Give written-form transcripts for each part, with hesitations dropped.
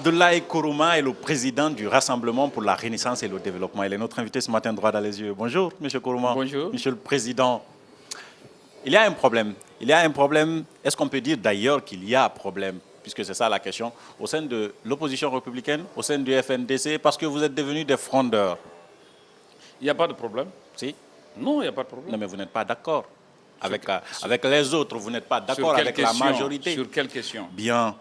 Abdoulaye Kourouma est le président du Rassemblement pour la Renaissance et le Développement. Il est notre invité ce matin droit dans les yeux. Bonjour, monsieur Kourouma. Bonjour. Monsieur le Président. Il y a un problème. Il y a un problème. Est-ce qu'on peut dire d'ailleurs qu'il y a un problème, puisque c'est ça la question, au sein de l'opposition républicaine, au sein du FNDC, parce que vous êtes devenus des frondeurs? Il n'y a pas de problème. Si? Non, il n'y a pas de problème. Non, mais vous n'êtes pas d'accord avec les autres. Vous n'êtes pas d'accord avec la majorité. Sur quelle question? Bien.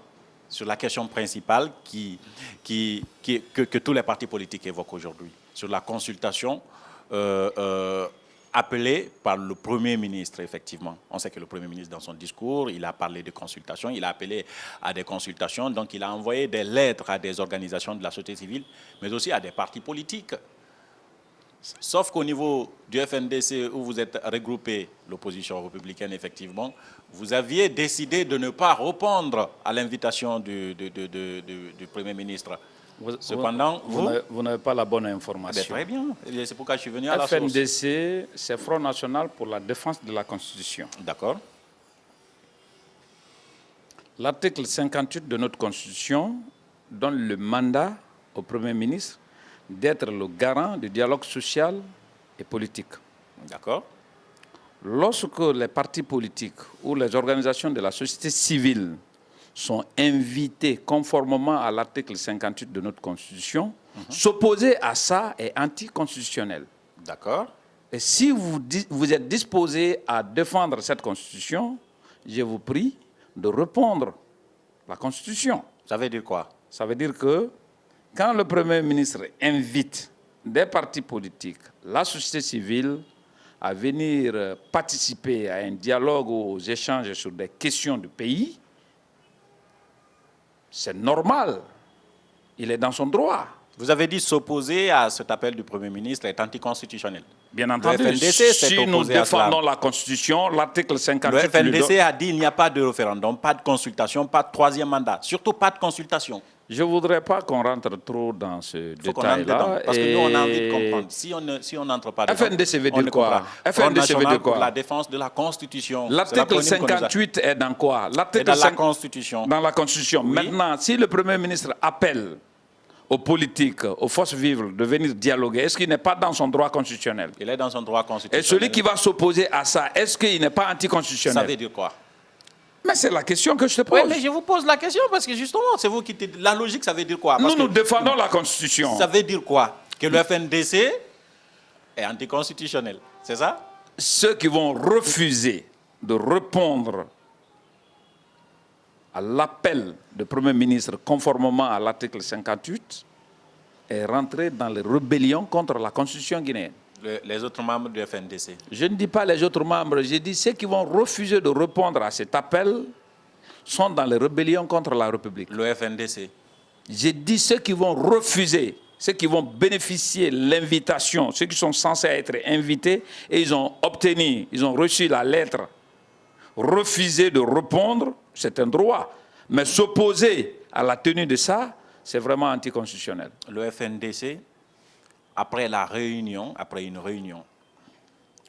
Sur la question principale que tous les partis politiques évoquent aujourd'hui, sur la consultation appelée par le Premier ministre, effectivement. On sait que le Premier ministre, dans son discours, il a parlé de consultation, il a appelé à des consultations, donc il a envoyé des lettres à des organisations de la société civile, mais aussi à des partis politiques. Sauf qu'au niveau du FNDC, où vous êtes regroupé, l'opposition républicaine, effectivement, vous aviez décidé de ne pas répondre à l'invitation du Premier ministre. Cependant, vous n'avez pas la bonne information. Très bien. C'est pourquoi je suis venu à la source. FNDC, c'est Front National pour la défense de la Constitution. D'accord. L'article 58 de notre Constitution donne le mandat au Premier ministre d'être le garant du dialogue social et politique. D'accord. Lorsque les partis politiques ou les organisations de la société civile sont invités conformément à l'article 58 de notre Constitution, s'opposer à ça est anticonstitutionnel. D'accord. Et si vous êtes disposé à défendre cette Constitution, je vous prie de répondre à la Constitution. Ça veut dire quoi? Ça veut dire que quand le Premier ministre invite des partis politiques, la société civile, à venir participer à un dialogue ou aux échanges sur des questions du pays, c'est normal. Il est dans son droit. Vous avez dit s'opposer à cet appel du Premier ministre est anticonstitutionnel. Bien entendu, le FNDC si nous défendons la Constitution, l'article 58... Le FNDC a dit qu'il n'y a pas de référendum, pas de consultation, pas de troisième mandat. Surtout pas de consultation. Je ne voudrais pas qu'on rentre trop dans ce détail-là. Parce que nous, on a envie de comprendre. Si on n'entre pas dedans, FNDC veut dire quoi? FNDC veut dire quoi? Pour la défense de la Constitution. L'article 58 est dans quoi? Dans la Constitution. Dans la Constitution. Oui. Maintenant, si le Premier ministre appelle aux politiques, aux forces vives de venir dialoguer, est-ce qu'il n'est pas dans son droit constitutionnel? Il est dans son droit constitutionnel. Et celui qui va s'opposer à ça, est-ce qu'il n'est pas anticonstitutionnel? Ça veut dire quoi? Mais c'est la question que je te pose. Oui, mais je vous pose la question parce que justement, c'est vous qui... La logique, ça veut dire quoi? Nous défendons la Constitution. Ça veut dire quoi? Que le FNDC est anticonstitutionnel, c'est ça? Ceux qui vont refuser de répondre à l'appel du Premier ministre conformément à l'article 58 est rentré dans les rébellions contre la Constitution guinéenne. Les autres membres du FNDC. Je ne dis pas les autres membres, je dis ceux qui vont refuser de répondre à cet appel sont dans les rébellions contre la République. Le FNDC. J'ai dit ceux qui vont refuser, ceux qui vont bénéficier de l'invitation, ceux qui sont censés être invités et ils ont reçu la lettre. Refuser de répondre, c'est un droit. Mais s'opposer à la tenue de ça, c'est vraiment anticonstitutionnel. Le FNDC, après une réunion,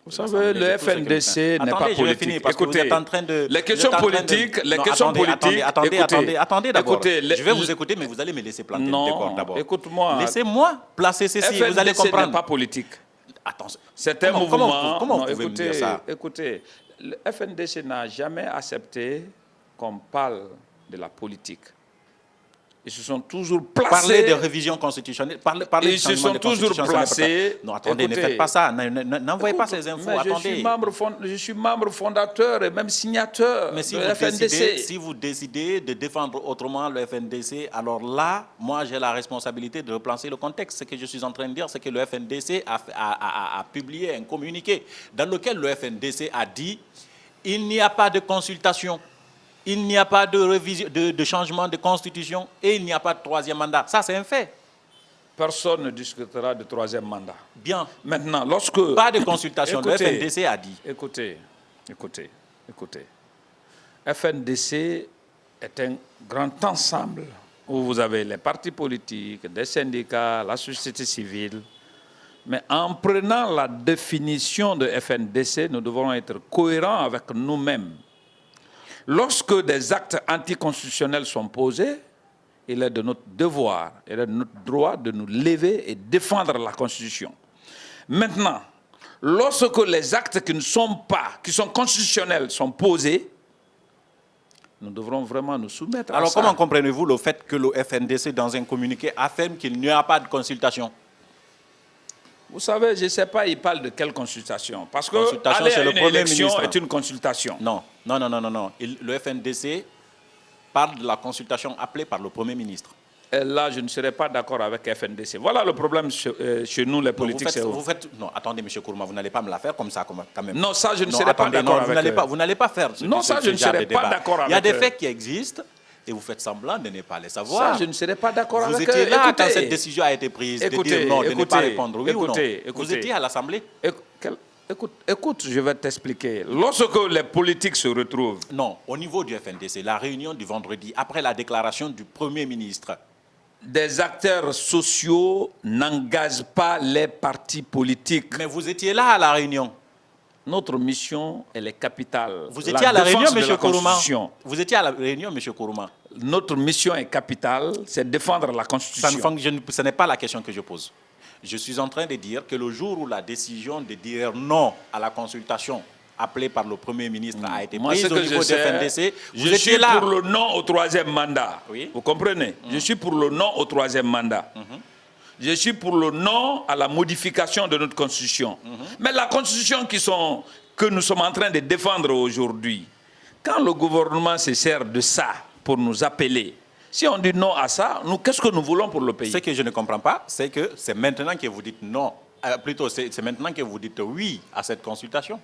vous savez, le FNDC n'est pas politique. Écoutez, les questions politiques, attendez d'abord. Je vais vous écouter, mais vous allez me laisser planter le décor d'abord. Écoute-moi. Laissez-moi placer ceci, vous allez comprendre. FNDC n'est pas politique. Attention. C'est un mouvement. Comment vous pouvez me dire ça? Écoutez, le FNDC n'a jamais accepté qu'on parle de la politique. Ils se sont toujours placés... Parler de révision constitutionnelle, parler de ils se sont toujours placés... Non, attendez, écoutez, ne faites pas ça, n'envoyez pas ces infos, attendez. Je suis membre fondateur et même signateur mais si de vous FNDC. Si vous décidez de défendre autrement le FNDC, alors là, moi j'ai la responsabilité de replacer le contexte. Ce que je suis en train de dire, c'est que le FNDC a publié un communiqué dans lequel le FNDC a dit « Il n'y a pas de consultation ». Il n'y a pas de changement de constitution et il n'y a pas de troisième mandat. Ça, c'est un fait. Personne ne discutera de troisième mandat. Bien. Maintenant, lorsque... Pas de consultation, le FNDC a dit. Écoutez. FNDC est un grand ensemble où vous avez les partis politiques, des syndicats, la société civile. Mais en prenant la définition de FNDC, nous devons être cohérents avec nous-mêmes. Lorsque des actes anticonstitutionnels sont posés, il est de notre devoir, il est de notre droit de nous lever et défendre la Constitution. Maintenant, lorsque les actes qui sont constitutionnels, sont posés, nous devrons vraiment nous soumettre à ça. Alors comment comprenez-vous le fait que le FNDC, dans un communiqué, affirme qu'il n'y a pas de consultation? Vous savez, je ne sais pas, il parle de quelle consultation. Parce que Consultation, aller c'est à le une Premier élection ministre. est une consultation. Non. Le FNDC parle de la consultation appelée par le Premier ministre. Et là, je ne serais pas d'accord avec FNDC. Voilà le problème chez nous, les politiques. Non, attendez, M. Kourma, vous n'allez pas me la faire comme ça, quand même. Non, ça, je ne serais pas d'accord avec vous n'allez pas faire ce Non, ça, je ne serais pas d'accord avec Il y a des faits qui existent et vous faites semblant de ne pas les savoir. Ça, je ne serais pas d'accord avec Vous étiez là quand cette décision a été prise, de dire non, de ne pas répondre oui ou non. Vous étiez à l'Assemblée. Écoute, je vais t'expliquer. Lorsque les politiques se retrouvent... Non, au niveau du FNDC, la réunion du vendredi, après la déclaration du Premier ministre, des acteurs sociaux n'engagent pas les partis politiques. mais vous étiez là à la réunion. Notre mission, elle est capitale. Vous étiez à la réunion, M. Kourouma. Vous étiez à la réunion, M. Kourouma. Notre mission est capitale, c'est défendre la Constitution. Ce n'est pas la question que je pose. Je suis en train de dire que le jour où la décision de dire non à la consultation appelée par le Premier ministre a été prise au niveau du FNDC, je suis pour le non au troisième mandat. Oui. Vous comprenez? Je suis pour le non au troisième mandat. Je suis pour le non à la modification de notre Constitution. Mais la Constitution que nous sommes en train de défendre aujourd'hui, quand le gouvernement se sert de ça pour nous appeler, si on dit non à ça, qu'est-ce que nous voulons pour le pays? Ce que je ne comprends pas, c'est que c'est maintenant que vous dites non. Plutôt, c'est maintenant que vous dites oui à cette consultation.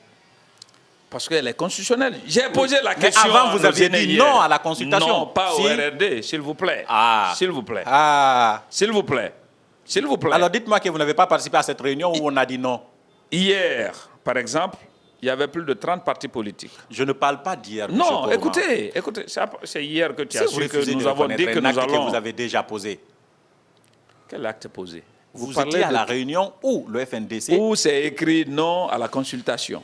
Parce qu'elle est constitutionnelle. J'ai posé la question. Mais avant, vous aviez dit non à la consultation. Non, pas au RRD, s'il vous plaît. S'il vous plaît. S'il vous plaît. S'il vous plaît. Alors dites-moi que vous n'avez pas participé à cette réunion où on a dit non. Hier, par exemple, il y avait plus de 30 partis politiques. Je ne parle pas d'hier. Non, écoutez, c'est hier que tu as su que nous avons dit que nous allons... que vous avez déjà posé. Quel acte posé? Vous étiez à la réunion où le FNDC... Où c'est écrit non à la consultation.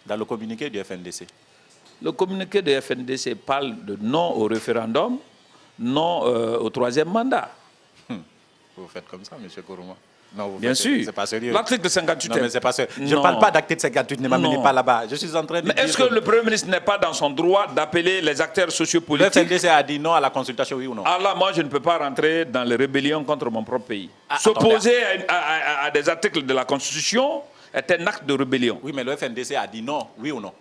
Dans le communiqué du FNDC. Le communiqué du FNDC parle de non au référendum, non au troisième mandat. Vous faites comme ça, M. Kourouma? Non, bien sûr. C'est pas sérieux. L'article 58... Non, mais c'est pas sérieux. Je ne parle pas d'acte 58, ne m'amenez pas là-bas. Je suis en train de dire... Mais est-ce que le Premier ministre n'est pas dans son droit d'appeler les acteurs sociopolitiques? Le FNDC a dit non à la consultation, oui ou non? Alors moi, je ne peux pas rentrer dans les rébellions contre mon propre pays. S'opposer à des articles de la Constitution est un acte de rébellion. Oui, mais le FNDC a dit non, oui ou non?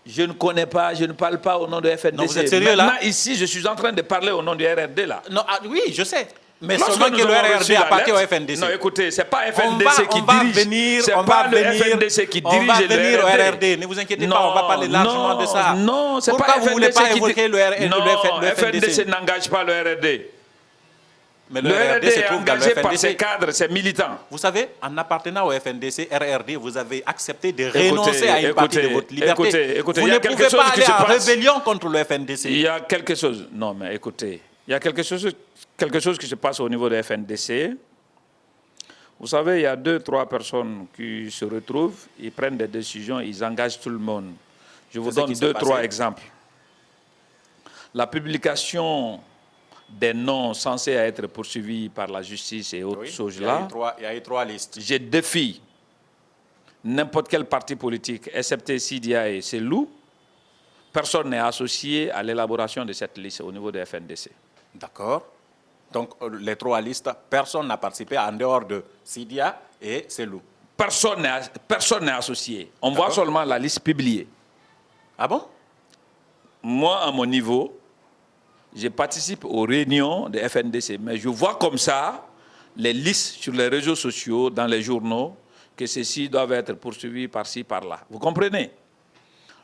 Je ne connais pas, je ne parle pas au nom du FNDC. Non, vous êtes sérieux là? Maintenant, ici, je suis en train de parler au nom du RRD là. Non, oui, je sais. Mais seulement que le RRD appartient au FNDC. Non, écoutez, ce n'est pas FNDC qui dirige. C'est pas le FNDC qui dirige. On va venir au RRD. Ne vous inquiétez pas, on va parler largement de ça. Non, c'est pas FNDC. Pourquoi vous ne voulez pas évoquer le FNDC? Non, FNDC n'engage pas le RRD. Mais le RRD est engagé par ses cadres, ses militants. Vous savez, en appartenant au FNDC, RRD, vous avez accepté de renoncer à une partie de votre liberté. Écoutez, vous ne pouvez pas aller en rébellion contre le FNDC. Il y a quelque chose. Non, mais écoutez, il y a quelque chose qui se passe au niveau de FNDC. Vous savez, il y a 2-3 personnes qui se retrouvent, ils prennent des décisions, ils engagent tout le monde. Je vous donne 2-3 exemples. La publication des noms censés être poursuivis par la justice et autres choses-là. Il y a eu 3 listes. Je défie n'importe quel parti politique, excepté Sidia et Selou. Personne n'est associé à l'élaboration de cette liste au niveau de FNDC. D'accord. Donc, les 3 listes, personne n'a participé en dehors de Sidia et Selou. Personne n'est associé. On voit seulement la liste publiée. Ah bon? Moi, à mon niveau, je participe aux réunions de FNDC, mais je vois comme ça les listes sur les réseaux sociaux, dans les journaux, que ceux-ci doivent être poursuivis par-ci, par-là. Vous comprenez?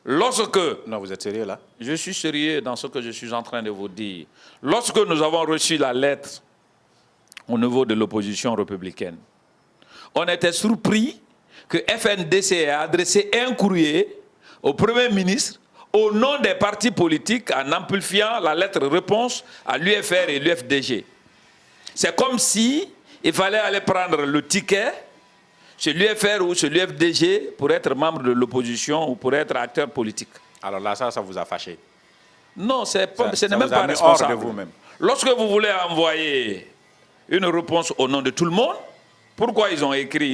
Lorsque... Non, vous êtes sérieux là? Je suis sérieux dans ce que je suis en train de vous dire. Lorsque nous avons reçu la lettre au niveau de l'opposition républicaine, on était surpris que FNDC ait adressé un courrier au Premier ministre au nom des partis politiques en amplifiant la lettre-réponse à l'UFR et l'UFDG. C'est comme si il fallait aller prendre le ticket chez l'UFR ou chez l'UFDG pour être membre de l'opposition ou pour être acteur politique. Alors là, ça vous a fâché? Non, ce n'est même pas responsable. Hors de vous-même. Lorsque vous voulez envoyer une réponse au nom de tout le monde, pourquoi ils ont écrit? Ils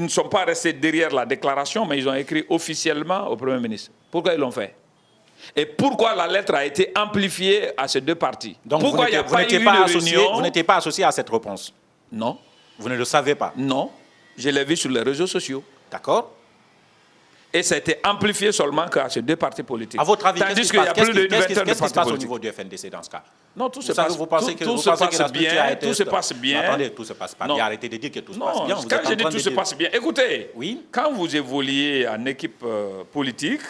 ne sont pas restés derrière la déclaration, mais ils ont écrit officiellement au Premier ministre. Pourquoi ils l'ont fait? Et pourquoi la lettre a été amplifiée à ces deux parties? Donc pourquoi il n'y a pas eu une réunion? Vous n'étiez pas associé à cette réponse? Non. Vous ne le savez pas? Non. Je l'ai vu sur les réseaux sociaux. D'accord. Et ça a été amplifié seulement qu'à ces deux partis politiques. À votre avis, qu'est-ce qui se passe au niveau du FNDC dans ce cas? Non, tout se passe bien. Tout se passe bien. Attendez, tout se passe pas bien. Arrêtez de dire que tout se passe bien. Quand je dis tout se passe bien, écoutez, oui? Quand vous évoluez en équipe politique,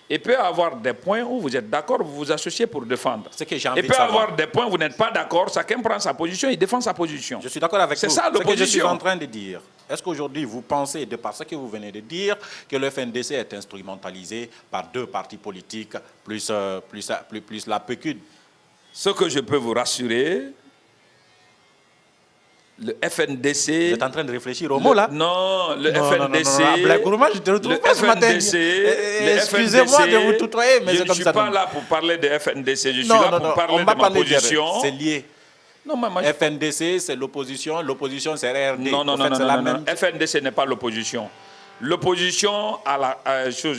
il peut y avoir des points où vous êtes d'accord, vous vous associez pour défendre. Ce que j'ai envie il de peut y savoir. avoir des points où vous n'êtes pas d'accord, chacun prend sa position, il défend sa position. Je suis d'accord avec vous. C'est ça l'opposition. Ce que je suis en train de dire. Est-ce qu'aujourd'hui, vous pensez, de par ce que vous venez de dire, que le FNDC est instrumentalisé par deux partis politiques plus la PQD? Ce que je peux vous rassurer, le FNDC... Vous êtes en train de réfléchir au mot, là? Non, le FNDC... Non, je te retrouve pas ce matin. Excusez-moi de vous tutoyer, mais c'est comme ça. Je ne suis pas là pour parler de FNDC, je suis là pour parler de ma position. C'est lié. Non, FNDC, c'est l'opposition. L'opposition, c'est RRD. Non. FNDC n'est pas l'opposition. L'opposition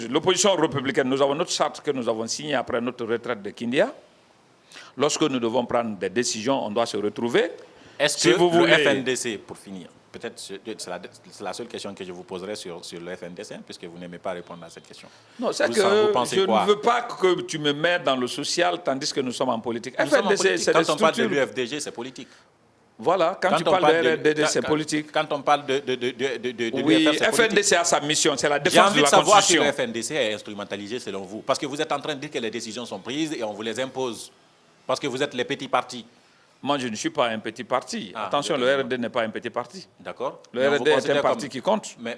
l'opposition républicaine, nous avons notre charte que nous avons signée après notre retraite de Kindia. Lorsque nous devons prendre des décisions, on doit se retrouver. Est-ce que le FNDC, pour finir, peut-être c'est la seule question que je vous poserai sur le FNDC, puisque vous n'aimez pas répondre à cette question. Non, c'est que je ne veux pas que tu me mettes dans le social, tandis que nous sommes en politique. FNDC, c'est quand on parle de l'UFDG, c'est politique. Voilà, quand tu parles de RRD, c'est politique. Quand on parle de oui, FNDC a sa mission, c'est la défense de la Constitution. J'ai envie de savoir si le FNDC est instrumentalisé selon vous. Parce que vous êtes en train de dire que les décisions sont prises et on vous les impose. Parce que vous êtes les petits partis. Moi, je ne suis pas un petit parti. Attention, le RRD n'est pas un petit parti. D'accord. Le RRD est un parti qui compte. Mais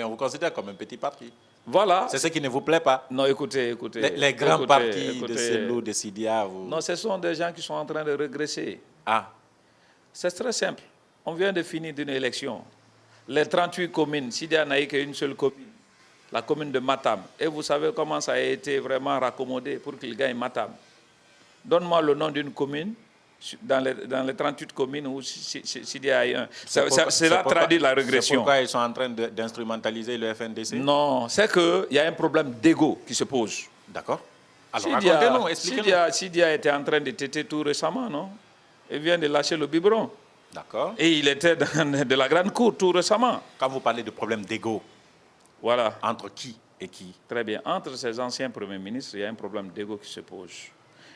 on vous considère comme un petit parti. Voilà. C'est ce qui ne vous plaît pas. Non, écoutez. Les grands partis de Selou, de Sidia... Non, ce sont des gens qui sont en train de régresser. Ah. C'est très simple. On vient de finir d'une élection. Les 38 communes, Sidia n'a eu qu'une seule commune, la commune de Matam. Et vous savez comment ça a été vraiment raccommodé pour qu'il gagne Matam. Donne-moi le nom d'une commune dans les 38 communes où Sidia a eu un. Cela traduit la régression. C'est pourquoi ils sont en train d'instrumentaliser le FNDC? Non, c'est qu'il y a un problème d'ego qui se pose. D'accord. Alors racontez-nous, expliquez-nous. Sidia était en train de téter tout récemment, non? Il vient de lâcher le biberon. D'accord. Et il était de la grande cour tout récemment. Quand vous parlez de problème d'ego, voilà. Entre qui et qui? Très bien. Entre ces anciens premiers ministres, il y a un problème d'ego qui se pose.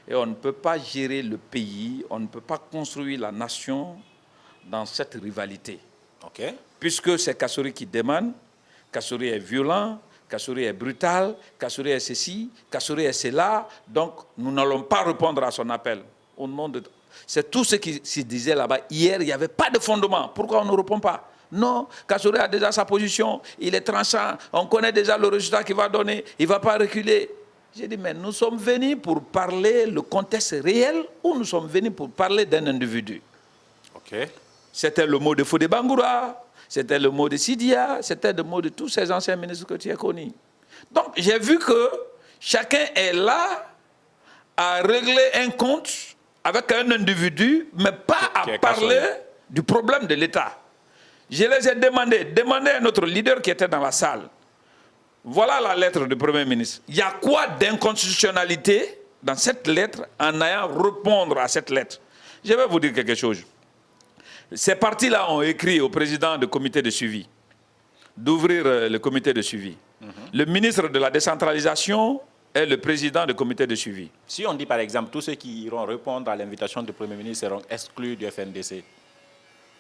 Et on ne peut pas gérer le pays, on ne peut pas construire la nation dans cette rivalité. OK. Puisque c'est Kassory qui demande, Kassory est violent, Kassory est brutal, Kassory est ceci, Kassory est cela. Donc, nous n'allons pas répondre à son appel. Au nom de... C'est tout ce qui se disait là-bas. Hier, il n'y avait pas de fondement. Pourquoi on ne répond pas? Non, Kassory a déjà sa position, il est tranchant, on connaît déjà le résultat qu'il va donner, il ne va pas reculer. J'ai dit, mais nous sommes venus pour parler le contexte réel ou nous sommes venus pour parler d'un individu? OK. C'était le mot de Fodé Bangoura, c'était le mot de Sidia, c'était le mot de tous ces anciens ministres que tu as connus. Donc, j'ai vu que chacun est là à régler un compte avec un individu, mais pas à parler du problème de l'État. Je les ai demandé à notre leader qui était dans la salle. Voilà la lettre du Premier ministre. Il y a quoi d'inconstitutionnalité dans cette lettre en ayant répondre à cette lettre? Je vais vous dire quelque chose. Ces partis-là ont écrit au président du comité de suivi d'ouvrir le comité de suivi. Le ministre de la décentralisation est le président du comité de suivi. Si on dit par exemple tous ceux qui iront répondre à l'invitation du Premier ministre seront exclus du FNDC.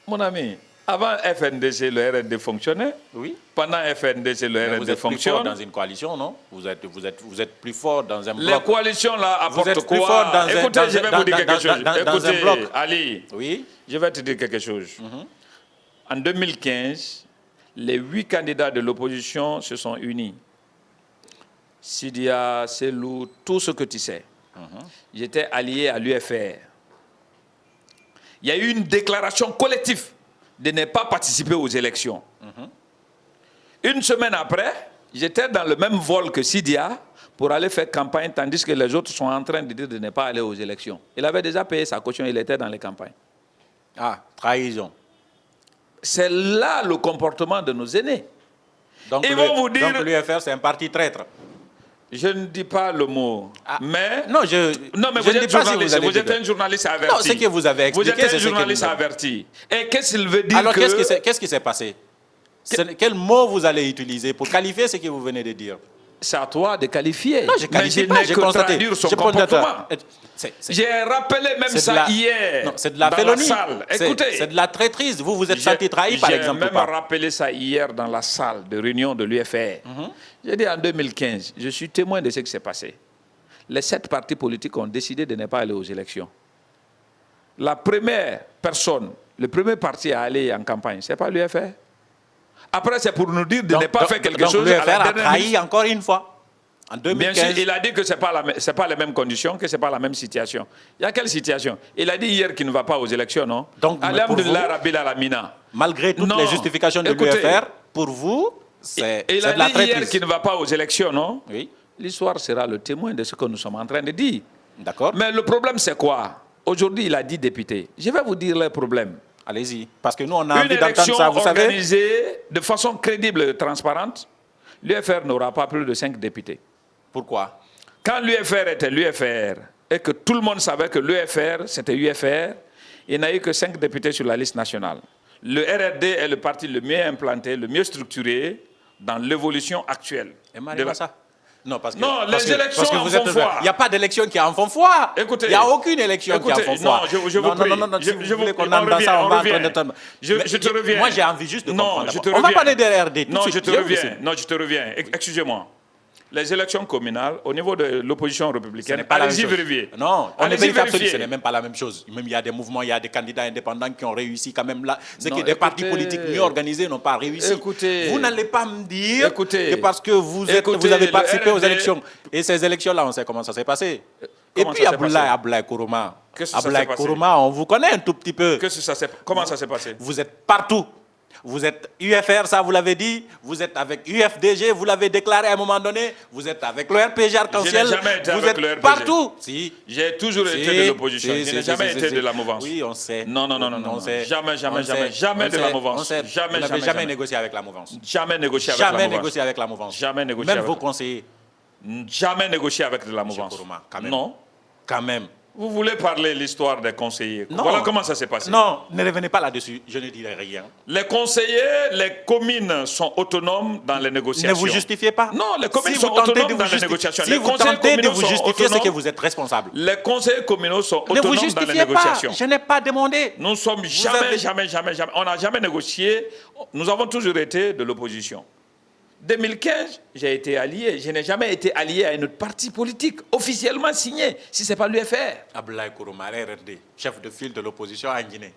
Mon ami, avant FNDC, le RRD fonctionnait. Oui. Pendant FNDC, le RRD fonctionne. Vous êtes plus fort dans une coalition, non? Vous êtes plus fort dans un bloc. Les coalitions là apportent quoi? Écoutez, je vais vous dire quelque chose. Écoutez, Ali, oui. Je vais te dire quelque chose. En 2015, les 8 candidats de l'opposition se sont unis. Sidia, Selou, tout ce que tu sais. J'étais allié à l'UFR. Il y a eu une déclaration collective de ne pas participer aux élections. Une semaine après, j'étais dans le même vol que Sidia pour aller faire campagne, tandis que les autres sont en train de dire de ne pas aller aux élections. Il avait déjà payé sa caution, il était dans les campagnes. Ah, trahison. C'est là le comportement de nos aînés. Donc, Ils vont vous dire... donc l'UFR, c'est un parti traître. Je ne dis pas le mot, mais... Non, mais vous êtes journaliste, vous êtes un journaliste averti. Non, ce que vous avez expliqué, vous êtes un journaliste averti. Et qu'est-ce qu'il veut dire? Alors, qu'est-ce qui s'est passé? Quel mot vous allez utiliser pour qualifier ce que vous venez de dire? C'est à toi de qualifier. Non, je qualifie pas, j'ai constaté. Son comportement. J'ai rappelé même ça hier. Non, c'est de la félonie. Écoutez, c'est de la traîtrise. Vous vous êtes senti trahi, par exemple. J'ai même rappelé ça hier dans la salle de réunion de l'UFR. J'ai dit en 2015, je suis témoin de ce qui s'est passé. Les 7 partis politiques ont décidé de ne pas aller aux élections. La première personne, le premier parti à aller en campagne, ce n'est pas l'UFR. Après, c'est pour nous dire de ne pas faire quelque chose. l'UFR a trahi encore une fois. En 2015. Bien sûr, il a dit que ce n'est pas les mêmes conditions, que ce n'est pas la même situation. Il y a quelle situation? Il a dit hier qu'il ne va pas aux élections, non? Donc, Alhamdulillah Rabbil Alamina. Malgré toutes les justifications de l'UFR, pour vous, c'est de la traîtrise. Il a dit hier qu'il ne va pas aux élections, non? Oui. L'histoire sera le témoin de ce que nous sommes en train de dire. D'accord. Mais le problème, c'est quoi? Aujourd'hui, il a dit député. Je vais vous dire le problème. Allez-y, parce que nous, on a envie d'entendre ça, vous savez. Une élection organisée de façon crédible et transparente, l'UFR n'aura pas plus de 5 députés. Pourquoi? Quand l'UFR était l'UFR et que tout le monde savait que l'UFR, c'était UFR, il n'y a eu que 5 députés sur la liste nationale. Le RRD est le parti le mieux implanté, le mieux structuré dans l'évolution actuelle. Et ça? Non, parce que, les élections en font foi. Il n'y a pas d'élection qui est en font foi. Écoutez, il n'y a aucune élection qui est en font foi. Non, je vous prie. Non, si vous voulez qu'on entre dans ça, on va entendre. Je te reviens. Moi, j'ai envie juste de comprendre. Non, je te reviens. On va parler de RRD. Non, je te reviens. Non, je te reviens. Excusez-moi. Les élections communales, au niveau de l'opposition républicaine, allez-y vérifier. Non, on est vérifié. Ce n'est même pas la même chose. Même il y a des mouvements, il y a des candidats indépendants qui ont réussi quand même là. Ce que des partis politiques mieux organisés n'ont pas réussi. Vous n'allez pas me dire que parce que vous avez participé aux élections. Et ces élections-là, on sait comment ça s'est passé. Et puis Abdoulaye Kourouma. Abdoulaye Kourouma, on vous connaît un tout petit peu. Comment ça s'est passé? Vous êtes partout. Vous êtes UFR, ça vous l'avez dit. Vous êtes avec UFDG, vous l'avez déclaré à un moment donné. Vous êtes avec le RPG Arc-en-Ciel. Je n'ai jamais été vous avec êtes le RPG. Partout. Si. J'ai toujours été de l'opposition. Je n'ai jamais été de la mouvance. Oui, on sait. Non. Jamais de la mouvance. Vous n'avez jamais négocié avec la mouvance. Jamais négocié avec la mouvance. Jamais négocié. Même vos conseillers. Jamais négocié avec la mouvance. Non. Quand même. Vous voulez parler de l'histoire des conseillers? Non. Voilà comment ça s'est passé. Non, ne revenez pas là-dessus. Je ne dirai rien. Les conseillers, les communes sont autonomes dans les négociations. Ne vous justifiez pas. Non, les communes sont autonomes dans les négociations. Si vous tentez de vous justifier, c'est que vous êtes responsable. Les conseillers communaux sont autonomes dans les négociations. Pas. Je n'ai pas demandé. Nous sommes jamais. On n'a jamais négocié. Nous avons toujours été de l'opposition. 2015, j'ai été allié. Je n'ai jamais été allié à une parti politique officiellement signé, si ce n'est pas l'UFR. Abdoulaye Kourouma, RRD, chef de file de l'opposition en Guinée.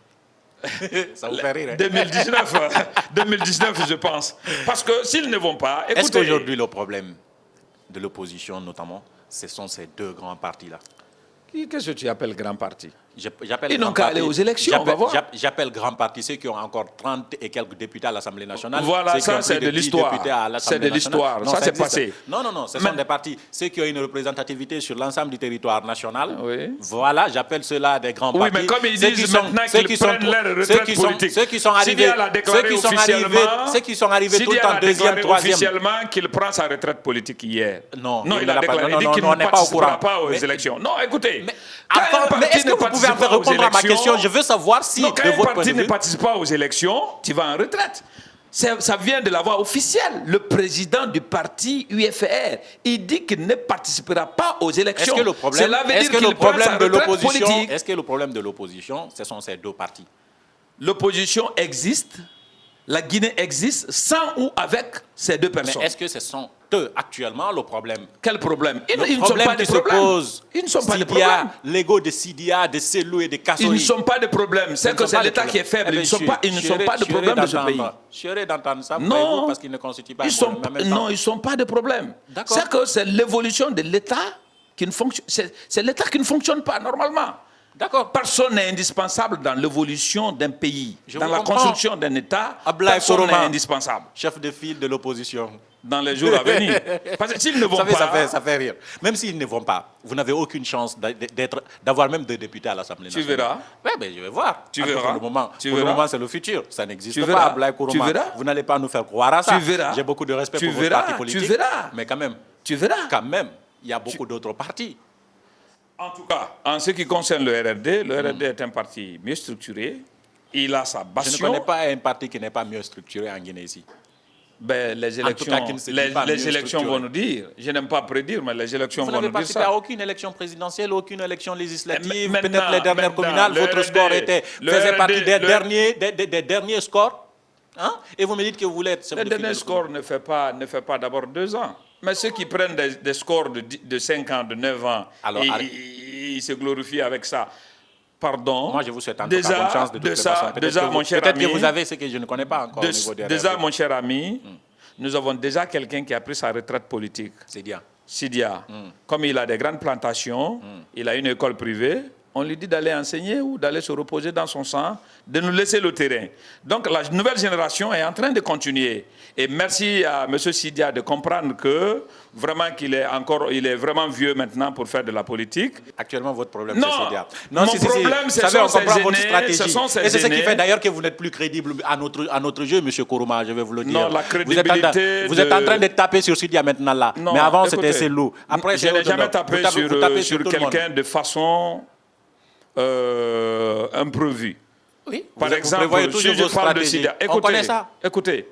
Ça vous fait rire, hein? 2019, je pense. Parce que s'ils ne vont pas... Est-ce qu'aujourd'hui, le problème de l'opposition, notamment, ce sont ces 2 grands partis-là? Qu'est-ce que tu appelles grand parti? Ils n'ont qu'à aller aux élections, on va voir. J'appelle grand parti ceux qui ont encore 30 et quelques députés à l'Assemblée nationale. Voilà, ça c'est de l'histoire. C'est de l'histoire, ça c'est passé. Non, ce sont des partis, ceux qui ont une représentativité sur l'ensemble du territoire national. Oui. Voilà, j'appelle ceux-là des grands partis. Oui, mais comme ils disent maintenant qu'ils prennent leur retraite politique. Ceux qui sont arrivés tout le temps deuxième, troisième. Officiellement qu'il prend sa retraite politique hier. Non, il a déclaré, il dit qu'il ne participera pas aux élections. Non, écoutez. Mais est-ce que vous pouvez en faire répondre à ma question? Je veux savoir si, quand un parti ne participe pas aux élections, tu vas en retraite. Ça vient de la voix officielle. Le président du parti UFR, il dit qu'il ne participera pas aux élections. Est-ce que le problème de l'opposition, ce sont ces 2 partis? L'opposition existe. La Guinée existe sans ou avec ces 2 personnes. Mais est-ce que ce sont eux actuellement le problème? Quel problème? Ils ne sont pas des problèmes. Ils ne sont pas des problèmes. L'ego de Sidia, de Selou et de Kassori. Ils ne sont pas des problèmes. C'est que c'est l'État qui est faible. Ils ne sont pas de problème de ce pays. Je suis heureux d'entendre ça. Non, parce qu'ils ne constituent pas un problème. Non, ils ne sont pas de problème. C'est que c'est l'évolution de l'État qui ne fonctionne. C'est l'État qui ne fonctionne pas normalement. D'accord. Personne n'est indispensable dans l'évolution d'un pays, dans la comprends. construction d'un État. Ablaye Personne n'est Koroma, indispensable chef de file de l'opposition. dans les jours à venir. Parce que s'ils ne Vous vont savez, pas, ça fait rire. Même s'ils ne vont pas, vous n'avez aucune chance d'avoir même des députés à l'Assemblée tu nationale. verras. Ouais, ben, je vais voir. Tu En tout cas, verras. Pour le moment, Tu pour le verras. moment, c'est le futur. Ça n'existe Tu pas, verras. Ablaye Tu Koroma. verras. Vous n'allez pas nous faire croire à ça. Tu verras. J'ai beaucoup de respect Tu pour votre verras. parti politique. Tu verras. Mais quand même, Tu verras. il y a beaucoup d'autres partis. En tout cas, en ce qui concerne le RRD est un parti mieux structuré. Il a sa Je ne bastion. connais pas un parti qui n'est pas mieux structuré en Guinée ici. Ben, les En tout cas, qui élections, ne se dit pas mieux les élections structuré. vont nous dire. Je n'aime pas prédire, mais les élections Vous vont n'avez nous dire participé à ça. aucune élection présidentielle, aucune élection législative, Maintenant, peut-être les dernières maintenant, communales, le votre RRD, score faisait partie des le- derniers scores. Hein? Et vous me dites que vous voulez être chef Le de file dernier de score ne fait pas d'abord 2 ans. Mais ceux qui prennent des scores de 5 ans, de 9 ans, Alors, ils se glorifient avec ça. Pardon. Moi, je vous souhaite en tout cas bonne chance de toutes les façons. Déjà, mon cher Peut-être ami, que vous avez ce que je ne connais pas encore au niveau des déjà, RRD. mon cher ami, nous avons déjà quelqu'un qui a pris sa retraite politique. C'est bien. Sidia. Comme il a des grandes plantations, il a une école privée, on lui dit d'aller enseigner ou d'aller se reposer dans son sang, de nous laisser le terrain. Donc la nouvelle génération est en train de continuer. Et merci à M. Sidia de comprendre que vraiment il est vraiment vieux maintenant pour faire de la politique. Actuellement, votre problème, Non, c'est Sidia. mon problème, Vous ce savez, sont on comprend ces votre aînés, stratégie. ce sont ces Et c'est ce qui aînés. fait d'ailleurs que vous n'êtes plus crédible à notre jeu, M. Kourouma, je vais vous le dire. Non, la crédibilité vous êtes en train de taper sur Sidia maintenant là. Non, mais avant, écoutez, c'était Selou. Après, je n'ai jamais tapé vous tapez sur tout le monde. quelqu'un de façon imprévue. Oui, Par vous exemple, prévoyez si toujours je vos parle de stratégies. Sidia, On connaît ça. écoutez,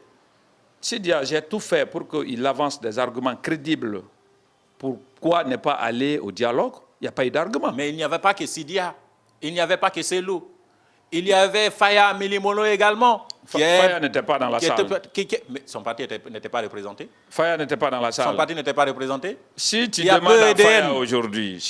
Sidia, j'ai tout fait pour qu'il avance des arguments crédibles. Pourquoi ne pas aller au dialogue? Il n'y a pas eu d'argument. Mais il n'y avait pas que Sidia. Il n'y avait pas que Selou. Il y avait Faya Milimolo également. Faya n'était pas dans la salle. Mais son parti n'était pas représenté. Faya n'était pas dans la salle. Son parti n'était pas représenté. Si tu Il y a demandes peu à Faya EDN. aujourd'hui,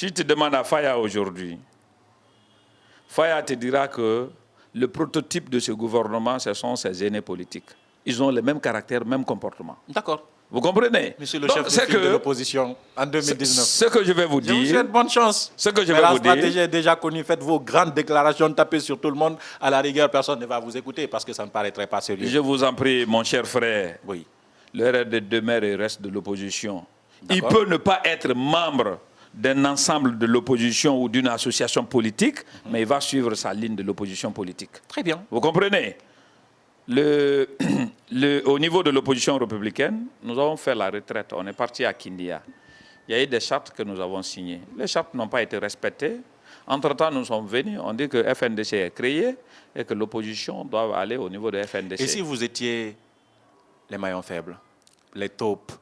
Faya te dira que le prototype de ce gouvernement, ce sont ses aînés politiques. Ils ont le même caractère, même comportement. D'accord. Vous comprenez? Monsieur le Donc, chef de c'est file de que l'opposition en 2019. ce que je vais vous Je vous dire, souhaite bonne chance. ce que je Mais vais la vous dire, stratégie est déjà connue. Faites vos grandes déclarations, tapez sur tout le monde. À la rigueur, personne ne va vous écouter parce que ça ne paraîtrait pas sérieux. je vous en prie, mon cher frère, Oui. le RRD demeure et reste de l'opposition. Il D'accord. peut ne pas être membre d'un ensemble de l'opposition ou d'une association politique, mais il va suivre sa ligne de l'opposition politique. Très bien. Vous comprenez? Au niveau de l'opposition républicaine, nous avons fait la retraite. On est parti à Kindia. Il y a eu des chartes que nous avons signées. Les chartes n'ont pas été respectées. Entre-temps, nous sommes venus. On dit que FNDC est créé et que l'opposition doit aller au niveau de FNDC. Et si vous étiez les maillons faibles, les taupes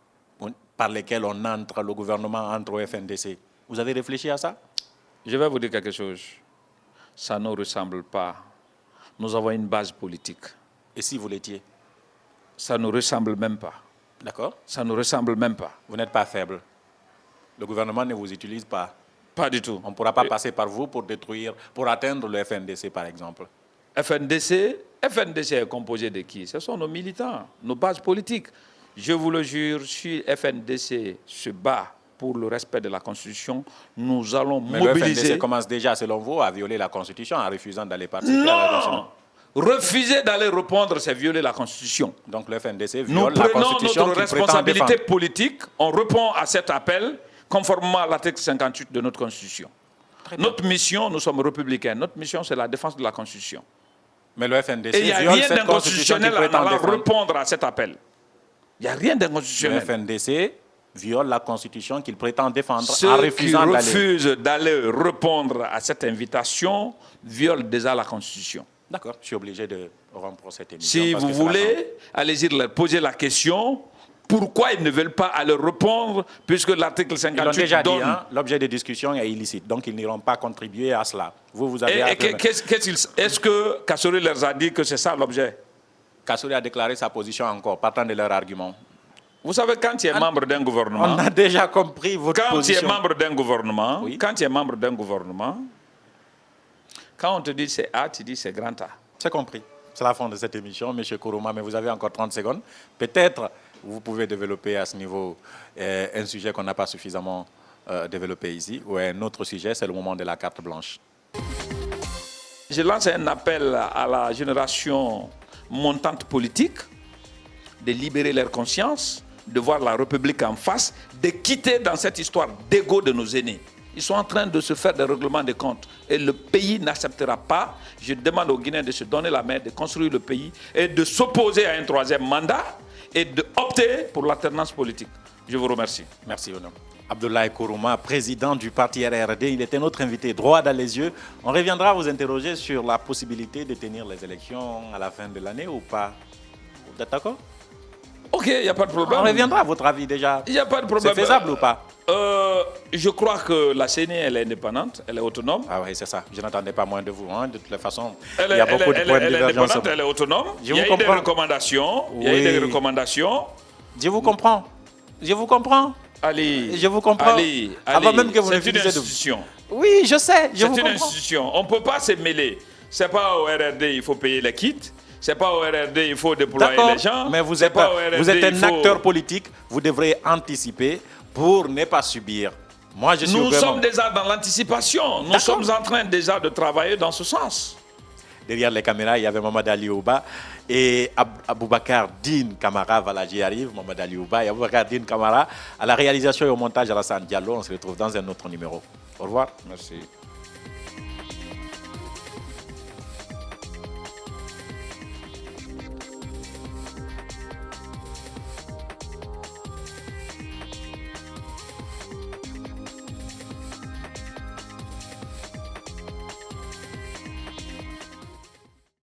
par lesquels on entre, le gouvernement entre au FNDC, vous avez réfléchi à ça? Je vais vous dire quelque chose. Ça ne nous ressemble pas. Nous avons une base politique. Et si vous l'étiez? Ça ne nous ressemble même pas. D'accord. Ça ne nous ressemble même pas. Vous n'êtes pas faible. Le gouvernement ne vous utilise pas. Pas du tout. On ne pourra pas passer par vous pour détruire, pour atteindre le FNDC, par exemple. FNDC est composé de qui? Ce sont nos militants, nos bases politiques. Je vous le jure, si FNDC se bat pour le respect de la Constitution, nous allons Mais mobiliser... le FNDC commence déjà, selon vous, à violer la Constitution en refusant d'aller participer à la Non! Refuser d'aller répondre, c'est violer la Constitution. Donc le FNDC Nous viole la prenons Constitution notre qu'il prétend responsabilité défendre. politique, on répond à cet appel conformément à l'article 58 de notre Constitution. Notre mission, nous sommes républicains, notre mission c'est la défense de la Constitution. Mais le FNDC Et il n'y a viole rien cette Constitution qu'il d'inconstitutionnel en prétend allant défendre. répondre à cet appel. Il n'y a rien Le d'inconstitutionnel. FNDC viole la Constitution qu'il prétend défendre en Ceux qui refusant d'aller. refusent d'aller répondre à cette invitation violent déjà la Constitution. D'accord, je suis obligé de rompre cette émission. Si parce vous que c'est la fin. voulez, allez-y leur poser la question. Pourquoi ils ne veulent pas aller répondre puisque l'article Ils l'ont 58 déjà dit, donne... hein, l'objet des discussions est illicite, donc ils n'iront pas contribuer à cela. Vous avez Est-ce que Kassori leur a dit que c'est ça l'objet? Kassouri a déclaré sa position encore, partant de leur argument. Vous savez, quand tu es membre d'un gouvernement... On a déjà compris votre Quand tu es position. membre d'un gouvernement, Oui. quand tu es membre d'un gouvernement, quand on te dit c'est A, tu dis c'est grand A. C'est compris. C'est la fin de cette émission, M. Kourouma, mais vous avez encore 30 secondes. Peut-être vous pouvez développer à ce niveau un sujet qu'on n'a pas suffisamment développé ici, ou un autre sujet, c'est le moment de la carte blanche. Je lance un appel à la génération montante politique de libérer leur conscience, de voir la République en face, de quitter dans cette histoire d'égo de nos aînés. Ils sont en train de se faire des règlements de comptes et le pays n'acceptera pas. Je demande aux Guinéens de se donner la main, de construire le pays et de s'opposer à un troisième mandat et d'opter pour l'alternance politique. Je vous remercie. Merci, Ono. Abdoulaye Kourouma, président du parti RRD, il était notre invité droit dans les yeux. On reviendra vous interroger sur la possibilité de tenir les élections à la fin de l'année ou pas. Vous êtes d'accord? Ok, il n'y a pas de problème. On reviendra à votre avis déjà. Il n'y a pas de problème. C'est faisable ou pas? Je crois que la CENI, elle est indépendante, elle est autonome. Ah oui, c'est ça. Je n'attendais pas moins de vous. Hein. De toute façon, il y a beaucoup de points de divergence. Elle est autonome. Je il y a vous eu des comprends. recommandations. Oui. Il y a eu des recommandations. Je vous comprends. Je vous comprends. Allez. Je vous comprends. Allez. Avant même que vous C'est une n'utilisez institution. Oui, je sais. C'est une institution. On ne peut pas se mêler. Ce n'est pas au RRD il faut payer les kits. Ce n'est pas au RRD il faut déployer les gens. Mais vous êtes un acteur politique. Vous devrez anticiper pour ne pas subir. Moi, je suis Nous sommes déjà dans l'anticipation. Nous sommes en train déjà de travailler dans ce sens. Derrière les caméras, il y avait Mamadou Aliouba et Aboubakar Dine Kamara. Voilà, j'y arrive. Mamadou Aliouba et Aboubakar Dine Kamara. À la réalisation et au montage, Alassane Diallo. On se retrouve dans un autre numéro. Au revoir. Merci.